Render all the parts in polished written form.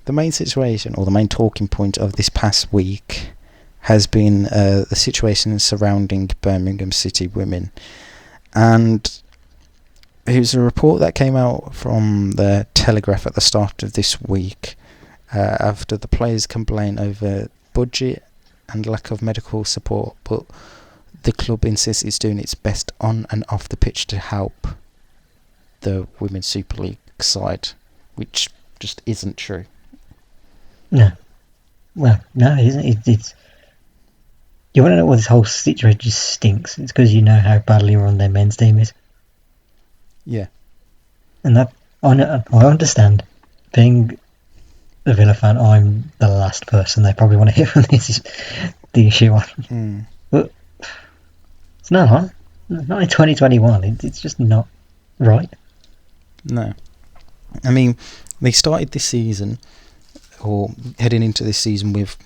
the main situation, or the main talking point of this past week, has been the situation surrounding Birmingham City Women. And here's a report that came out from the Telegraph at the start of this week, after the players complain over budget and lack of medical support, but the club insists it's doing its best on and off the pitch to help the Women's Super League side, which just isn't true. No. Well, no, it isn't. It's you want to know why this whole situation just stinks? It's because you know how badly run their men's team is. Yeah. And that, I understand. Being a Villa fan, I'm the last person they probably want to hear from this is the issue on. But it's not in 2021. It's just not right. No. I mean, they started this season, or heading into this season, with,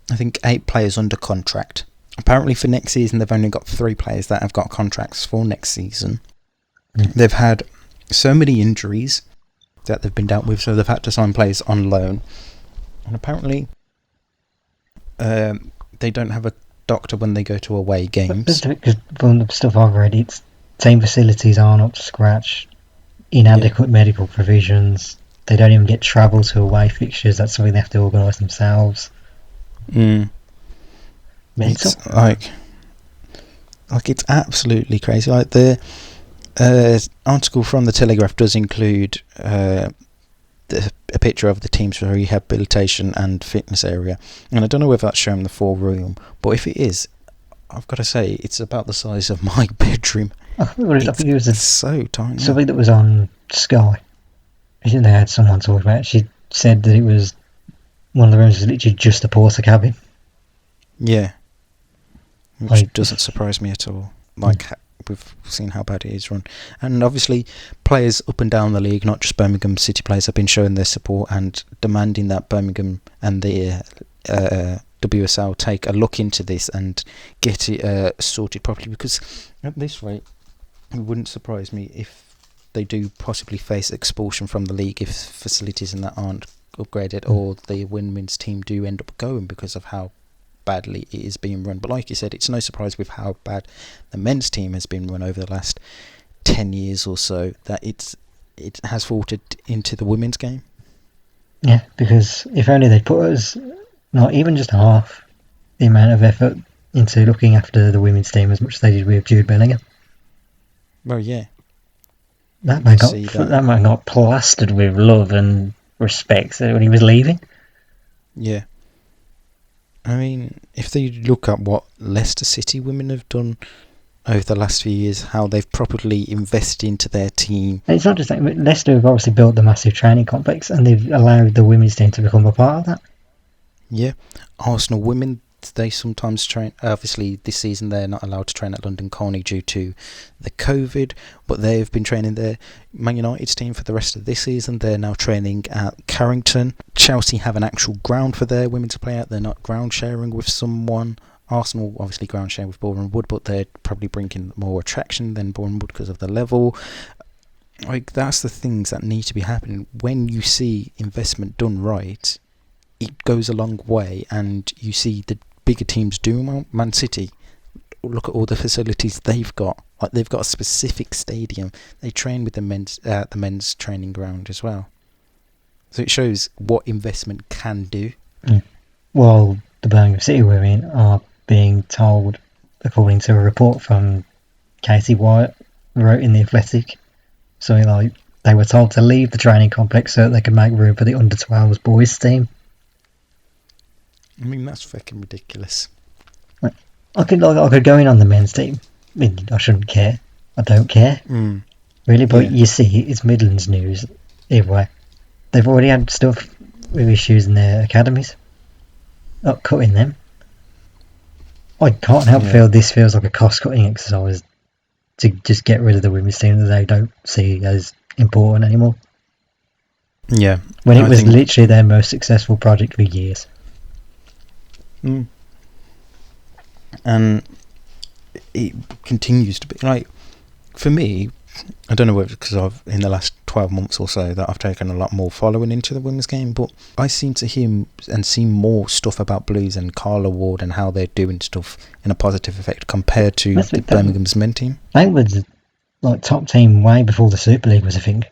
I think, 8 players under contract. Apparently for next season, they've only got 3 players that have got contracts for next season. They've had so many injuries that they've been dealt with, so they've had to sign players on loan. And apparently, they don't have a doctor when they go to away games. Because from the stuff I've read, it's team facilities aren't up to scratch, inadequate medical provisions. They don't even get travel to away fixtures. That's something they have to organise themselves. It's like it's absolutely crazy. Like, the article from the Telegraph does include a picture of the team's rehabilitation and fitness area, and I don't know whether that's showing the full room, but if it is, I've got to say it's about the size of my bedroom. I think it was so tiny. Something that was on Sky. I think they had someone talk about it. She said that it was one of the rooms was literally just a porter cabin. Yeah, which doesn't surprise me at all. Like, we've seen how bad it is run, and obviously players up and down the league, not just Birmingham City players, have been showing their support and demanding that Birmingham and the WSL take a look into this and get it sorted properly, because at this rate it wouldn't surprise me if they do possibly face expulsion from the league if facilities and that aren't upgraded, or the women's team do end up going because of how badly it is being run. But like you said, it's no surprise with how bad the men's team has been run over the last 10 years or so that it has faltered into the women's game. Yeah, because if only they'd put us not even just half the amount of effort into looking after the women's team as much as they did with Jude Bellingham. Well, yeah. That man got plastered with love and respect when he was leaving. Yeah. I mean, if they look at what Leicester City women have done over the last few years, how they've properly invested into their team. And it's not just that. Leicester have obviously built the massive training complex, and they've allowed the women's team to become a part of that. Yeah. Arsenal women, they sometimes train. Obviously, this season they're not allowed to train at London Colney due to the COVID, but they've been training their Man United's team for the rest of this season. They're now training at Carrington. Chelsea have an actual ground for their women to play at. They're not ground sharing with someone. Arsenal obviously ground sharing with Boreham Wood, but they're probably bringing more attraction than Boreham Wood because of the level. Like, that's the things that need to be happening. When you see investment done right, it goes a long way, and you see the bigger teams do well. Man City, look at all the facilities they've got. Like, they've got a specific stadium. They train with the men's training ground as well. So it shows what investment can do. Well, the Birmingham City women are being told, according to a report from Katie Wyatt, wrote in The Athletic, something like they were told to leave the training complex so that they could make room for the under-12s boys team. I mean, that's fucking ridiculous. I could go in on the men's team. I mean, I shouldn't care. I don't care. Really, but you see, it's Midlands news everywhere. They've already had stuff with issues in their academies. Not cutting them. I can't help feel this feels like a cost-cutting exercise to just get rid of the women's team that they don't see as important anymore. Yeah. When it was literally their most successful project for years. And it continues to be, like, for me, I don't know whether because I've in the last 12 months or so that I've taken a lot more following into the women's game, but I seem to hear and see more stuff about Blues and Carla Ward and how they're doing stuff in a positive effect compared to the Birmingham's men team. They were like top team way before the Super League was a thing.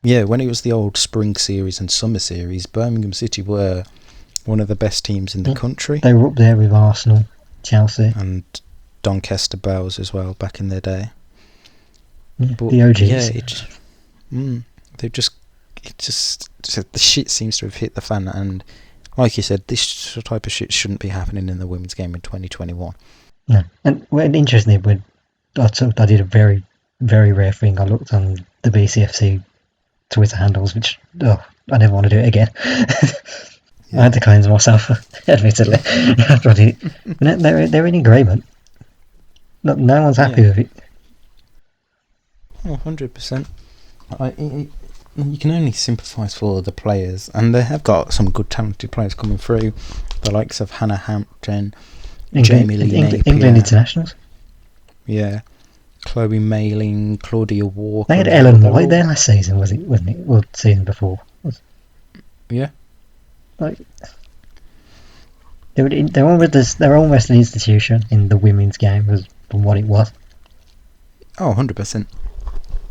Yeah, when it was the old spring series and summer series, Birmingham City were one of the best teams in the country. They were up there with Arsenal, Chelsea, and Doncaster Bells as well back in their day. Yeah, but the OGs. Yeah, the shit seems to have hit the fan, and like you said, this type of shit shouldn't be happening in the women's game in 2021. No, and interestingly, I did a very, very rare thing. I looked on the BCFC Twitter handles, which I never want to do it again. Yeah. I had to cleanse myself, admittedly. They're in agreement. No one's happy with it. Oh, 100%. You can only sympathise for the players, and they have got some good talented players coming through, the likes of Hannah Hampton, Jamie Lee Napier, England internationals. Yeah, Chloe Mayling, Claudia Walker. They had Ellen White there last season, wasn't it? Well, season before. Yeah. Like, they're almost an institution in the women's game from what it was. Oh, 100%.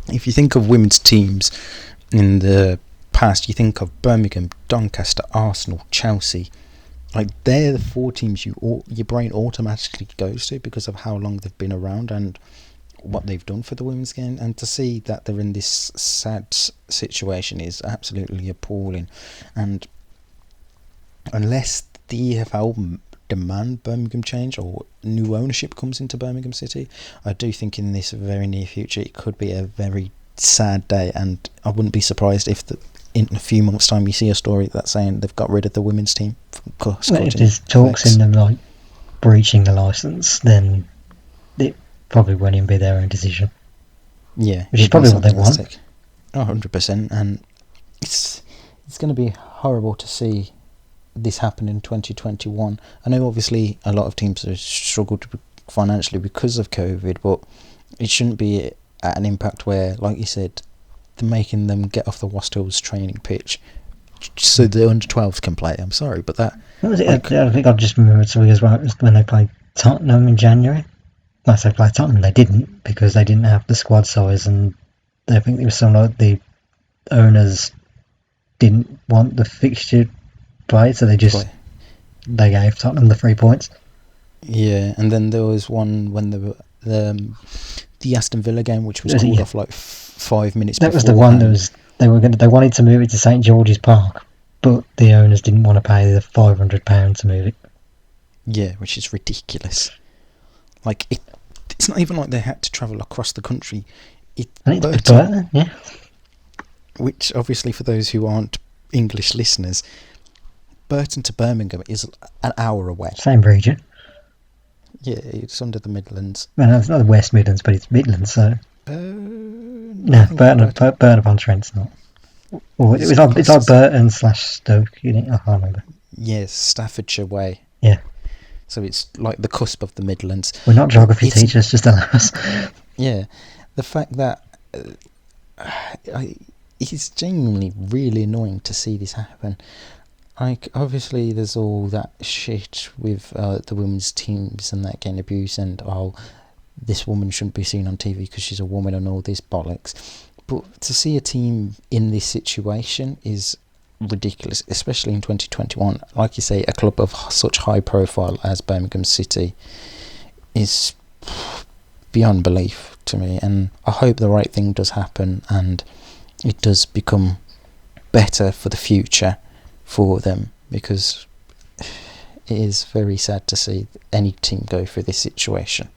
If you think of women's teams in the past, you think of Birmingham, Doncaster, Arsenal, Chelsea. Like, they're the four teams your brain automatically goes to because of how long they've been around and what they've done for the women's game. And to see that they're in this sad situation is absolutely appalling. And unless the EFL demand Birmingham change or new ownership comes into Birmingham City, I do think in this very near future it could be a very sad day, and I wouldn't be surprised if in a few months' time you see a story that's saying they've got rid of the women's team. If there's talks in them like breaching the licence, then it probably won't even be their own decision. Yeah, which is probably what they want. 100%, and it's going to be horrible to see this happen in 2021. I know obviously a lot of teams have struggled financially because of COVID, but it shouldn't be at an impact where, like you said, they're making them get off the Wastills training pitch so the under-12s can play. I'm sorry, but that... What was it? I think I've just remembered something as well. It was when they played Tottenham in January. Once they played Tottenham, they didn't, because they didn't have the squad size, and I think it was something like the owners didn't want the fixture played, so they gave Tottenham the 3 points. Yeah, and then there was one when the Aston Villa game, which was called off like 5 minutes before. That was the one that was they wanted to move it to St George's Park, but the owners didn't want to pay the £500 to move it. Yeah, which is ridiculous. Like, it's not even like they had to travel across the country. It's Burton, yeah. Which, obviously, for those who aren't English listeners, Burton to Birmingham is an hour away. Same region. Yeah, it's under the Midlands. Well, no, it's not the West Midlands, but it's Midlands, so... no, Burton upon Trent's not. Or it's like Burton / Stoke, I can't remember. Yes, Staffordshire way. Yeah. So it's like the cusp of the Midlands. We're not geography teachers, just allow us. Yeah, the fact that it's genuinely really annoying to see this happen. Like, obviously there's all that shit with the women's teams and that getting abused, and this woman shouldn't be seen on TV because she's a woman and all this bollocks. But to see a team in this situation is ridiculous, especially in 2021. Like you say, a club of such high profile as Birmingham City is beyond belief to me, and I hope the right thing does happen and it does become better for the future for them, because it is very sad to see any team go through this situation.